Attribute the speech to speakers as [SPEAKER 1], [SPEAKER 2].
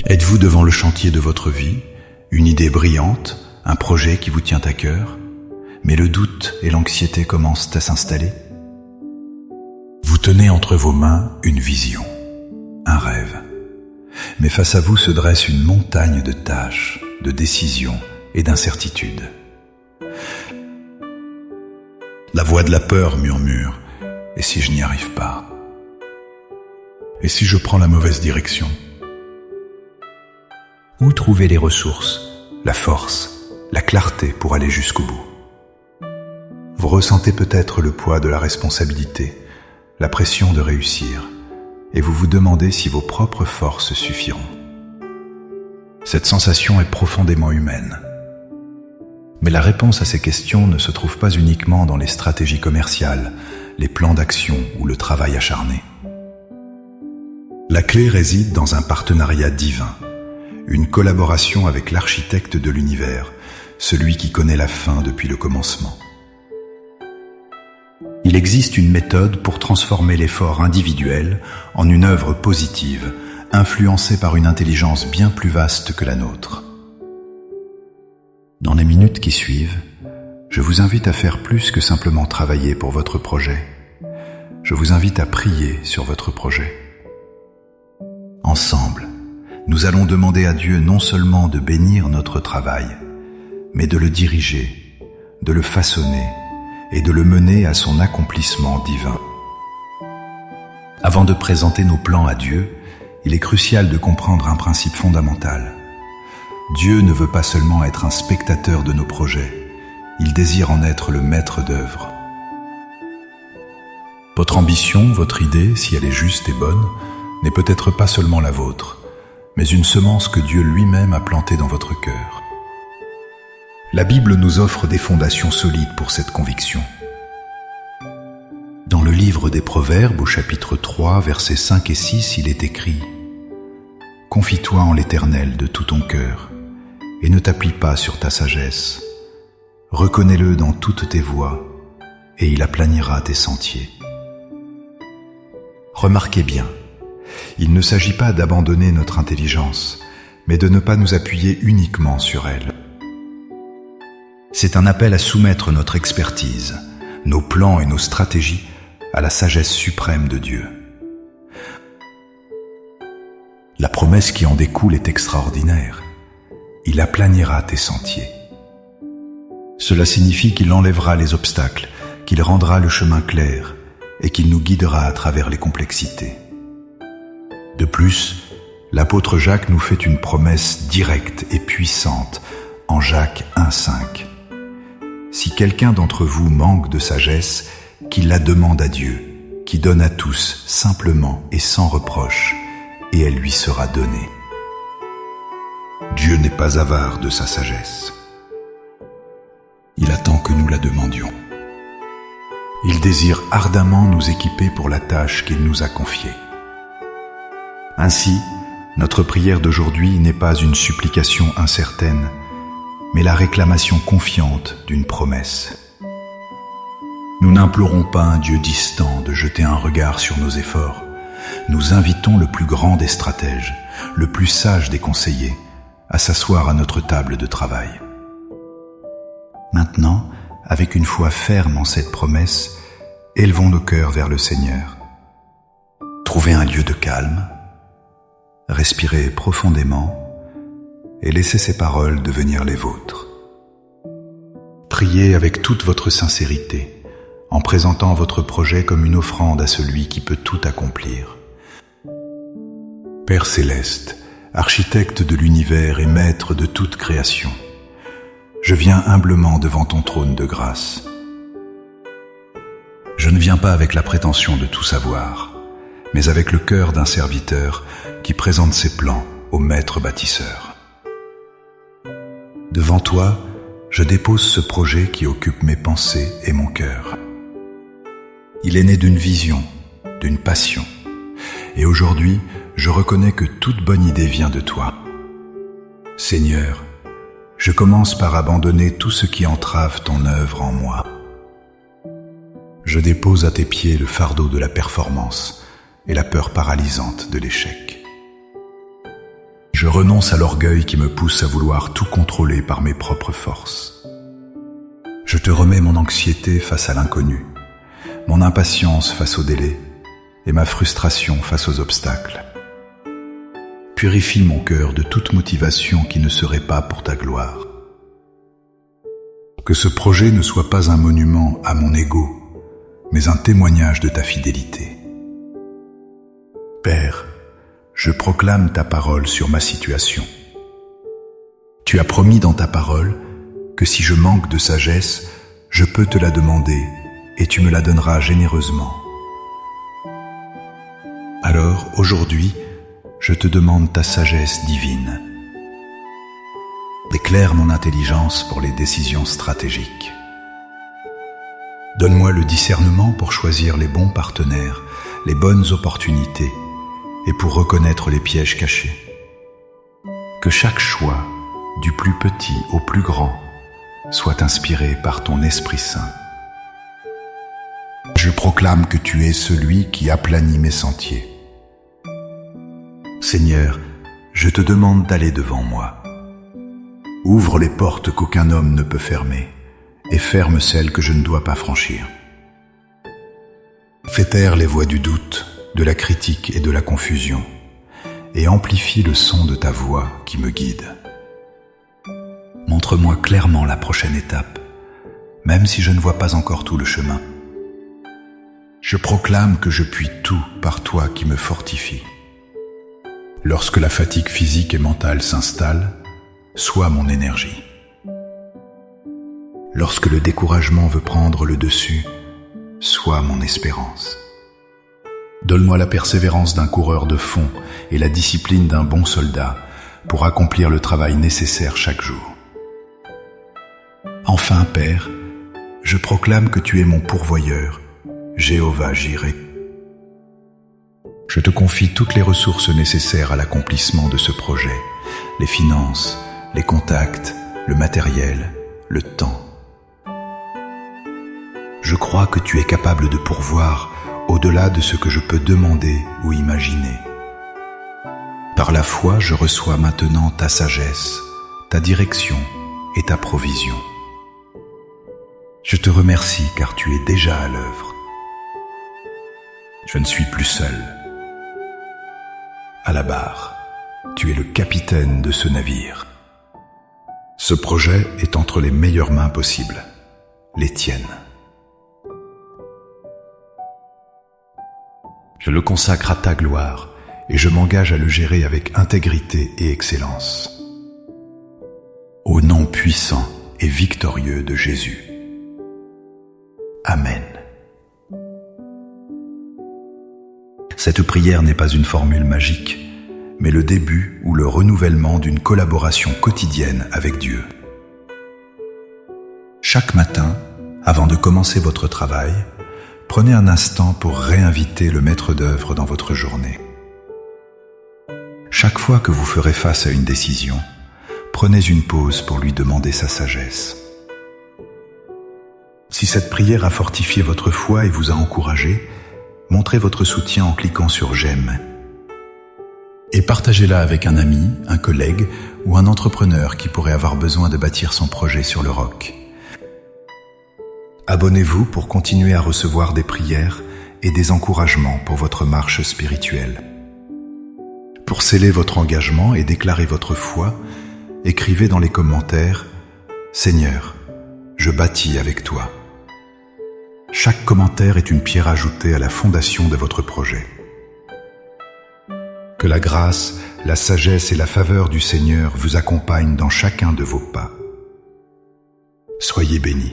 [SPEAKER 1] Êtes-vous devant le chantier de votre vie, une idée brillante, un projet qui vous tient à cœur, mais le doute et l'anxiété commencent à s'installer? Vous tenez entre vos mains une vision, un rêve, mais face à vous se dresse une montagne de tâches, de décisions et d'incertitudes. La voix de la peur murmure « Et si je n'y arrive pas? Et si je prends la mauvaise direction ?» Où trouver les ressources, la force, la clarté pour aller jusqu'au bout? Vous ressentez peut-être le poids de la responsabilité, la pression de réussir, et vous vous demandez si vos propres forces suffiront. Cette sensation est profondément humaine. Mais la réponse à ces questions ne se trouve pas uniquement dans les stratégies commerciales, les plans d'action ou le travail acharné. La clé réside dans un partenariat divin, une collaboration avec l'architecte de l'univers, celui qui connaît la fin depuis le commencement. Il existe une méthode pour transformer l'effort individuel en une œuvre positive, influencée par une intelligence bien plus vaste que la nôtre. Dans les minutes qui suivent, je vous invite à faire plus que simplement travailler pour votre projet. Je vous invite à prier sur votre projet. Ensemble, nous allons demander à Dieu non seulement de bénir notre travail, mais de le diriger, de le façonner et de le mener à son accomplissement divin. Avant de présenter nos plans à Dieu, il est crucial de comprendre un principe fondamental. Dieu ne veut pas seulement être un spectateur de nos projets, il désire en être le maître d'œuvre. Votre ambition, votre idée, si elle est juste et bonne, n'est peut-être pas seulement la vôtre, mais une semence que Dieu lui-même a plantée dans votre cœur. La Bible nous offre des fondations solides pour cette conviction. Dans le livre des Proverbes, au chapitre 3, versets 5 et 6, il est écrit « Confie-toi en l'Éternel de tout ton cœur, et ne t'appuie pas sur ta sagesse. Reconnais-le dans toutes tes voies, et il aplanira tes sentiers. » Remarquez bien, il ne s'agit pas d'abandonner notre intelligence, mais de ne pas nous appuyer uniquement sur elle. C'est un appel à soumettre notre expertise, nos plans et nos stratégies à la sagesse suprême de Dieu. La promesse qui en découle est extraordinaire. Il aplanira tes sentiers. Cela signifie qu'il enlèvera les obstacles, qu'il rendra le chemin clair et qu'il nous guidera à travers les complexités. De plus, l'apôtre Jacques nous fait une promesse directe et puissante en Jacques 1,5. Si quelqu'un d'entre vous manque de sagesse, qu'il la demande à Dieu, qui donne à tous simplement et sans reproche, et elle lui sera donnée. Dieu n'est pas avare de sa sagesse. Il attend que nous la demandions. Il désire ardemment nous équiper pour la tâche qu'il nous a confiée. Ainsi, notre prière d'aujourd'hui n'est pas une supplication incertaine, mais la réclamation confiante d'une promesse. Nous n'implorons pas un Dieu distant de jeter un regard sur nos efforts. Nous invitons le plus grand des stratèges, le plus sage des conseillers, à s'asseoir à notre table de travail. Maintenant, avec une foi ferme en cette promesse, élevons nos cœurs vers le Seigneur. Trouvez un lieu de calme, respirez profondément et laissez ces paroles devenir les vôtres. Priez avec toute votre sincérité, en présentant votre projet comme une offrande à celui qui peut tout accomplir. Père céleste, architecte de l'univers et maître de toute création, je viens humblement devant ton trône de grâce. Je ne viens pas avec la prétention de tout savoir, mais avec le cœur d'un serviteur qui présente ses plans au maître bâtisseur. Devant toi, je dépose ce projet qui occupe mes pensées et mon cœur. Il est né d'une vision, d'une passion, et aujourd'hui, je reconnais que toute bonne idée vient de toi. Seigneur, je commence par abandonner tout ce qui entrave ton œuvre en moi. Je dépose à tes pieds le fardeau de la performance et la peur paralysante de l'échec. Je renonce à l'orgueil qui me pousse à vouloir tout contrôler par mes propres forces. Je te remets mon anxiété face à l'inconnu, mon impatience face au délai et ma frustration face aux obstacles. Purifie mon cœur de toute motivation qui ne serait pas pour ta gloire. Que ce projet ne soit pas un monument à mon ego, mais un témoignage de ta fidélité. Père, je proclame ta parole sur ma situation. Tu as promis dans ta parole que si je manque de sagesse, je peux te la demander et tu me la donneras généreusement. Alors, aujourd'hui, je te demande ta sagesse divine. Éclaire mon intelligence pour les décisions stratégiques. Donne-moi le discernement pour choisir les bons partenaires, les bonnes opportunités et pour reconnaître les pièges cachés. Que chaque choix, du plus petit au plus grand, soit inspiré par ton Esprit Saint. Je proclame que tu es celui qui aplanit mes sentiers. Seigneur, je te demande d'aller devant moi. Ouvre les portes qu'aucun homme ne peut fermer et ferme celles que je ne dois pas franchir. Fais taire les voix du doute, de la critique et de la confusion et amplifie le son de ta voix qui me guide. Montre-moi clairement la prochaine étape, même si je ne vois pas encore tout le chemin. Je proclame que je puis tout par toi qui me fortifie. Lorsque la fatigue physique et mentale s'installe, sois mon énergie. Lorsque le découragement veut prendre le dessus, sois mon espérance. Donne-moi la persévérance d'un coureur de fond et la discipline d'un bon soldat pour accomplir le travail nécessaire chaque jour. Enfin, Père, je proclame que tu es mon pourvoyeur, Jéhovah Jireh. Je te confie toutes les ressources nécessaires à l'accomplissement de ce projet, les finances, les contacts, le matériel, le temps. Je crois que tu es capable de pourvoir au-delà de ce que je peux demander ou imaginer. Par la foi, je reçois maintenant ta sagesse, ta direction et ta provision. Je te remercie car tu es déjà à l'œuvre. Je ne suis plus seul. À la barre, tu es le capitaine de ce navire. Ce projet est entre les meilleures mains possibles, les tiennes. Je le consacre à ta gloire et je m'engage à le gérer avec intégrité et excellence. Au nom puissant et victorieux de Jésus. Amen. Cette prière n'est pas une formule magique, mais le début ou le renouvellement d'une collaboration quotidienne avec Dieu. Chaque matin, avant de commencer votre travail, prenez un instant pour réinviter le maître d'œuvre dans votre journée. Chaque fois que vous ferez face à une décision, prenez une pause pour lui demander sa sagesse. Si cette prière a fortifié votre foi et vous a encouragé, montrez votre soutien en cliquant sur « J'aime » et partagez-la avec un ami, un collègue ou un entrepreneur qui pourrait avoir besoin de bâtir son projet sur le roc. Abonnez-vous pour continuer à recevoir des prières et des encouragements pour votre marche spirituelle. Pour sceller votre engagement et déclarer votre foi, écrivez dans les commentaires « Seigneur, je bâtis avec toi ». Chaque commentaire est une pierre ajoutée à la fondation de votre projet. Que la grâce, la sagesse et la faveur du Seigneur vous accompagnent dans chacun de vos pas. Soyez bénis.